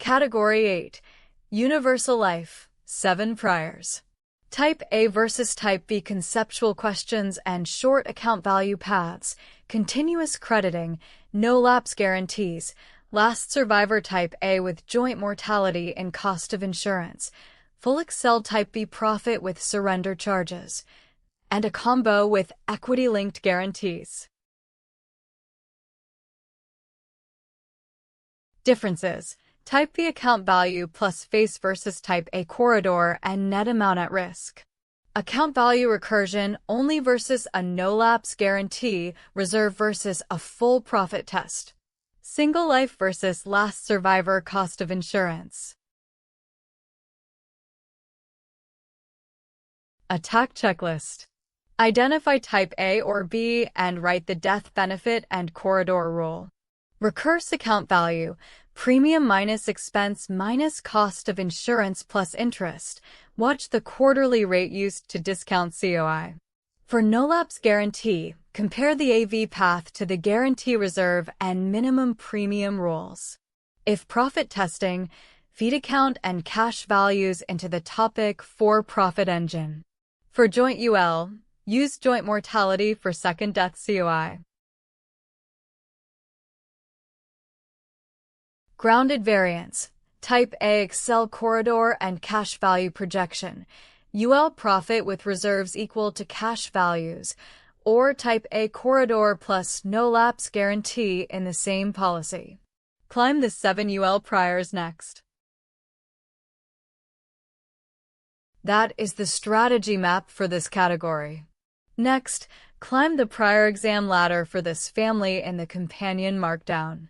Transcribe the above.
Category 8. Universal Life, 7 priors. Type A versus Type B conceptual questions and short account value paths, continuous crediting, no lapse guarantees, last survivor Type A with joint mortality and cost of insurance, full Excel Type B profit with surrender charges, and a combo with equity-linked guarantees. Differences: Type B account value plus face versus Type A corridor and net amount at risk. Account value recursion only versus a no-lapse guarantee, reserve versus a full profit test. Single life versus last survivor cost of insurance. Attack checklist. Identify Type A or B and write the death benefit and corridor rule. Recurse account value, premium minus expense minus cost of insurance plus interest. Watch the quarterly rate used to discount COI. For no-lapse guarantee, compare the AV path to the guarantee reserve and minimum premium rules. If profit testing, feed account and cash values into the topic for profit engine. For joint UL, use joint mortality for second death COI. Grounded variance, Type A Excel corridor and cash value projection, UL profit with reserves equal to cash values, or Type A corridor plus no lapse guarantee in the same policy. Climb the 7 UL priors next. That is the strategy map for this category. Next, climb the prior exam ladder for this family in the companion markdown.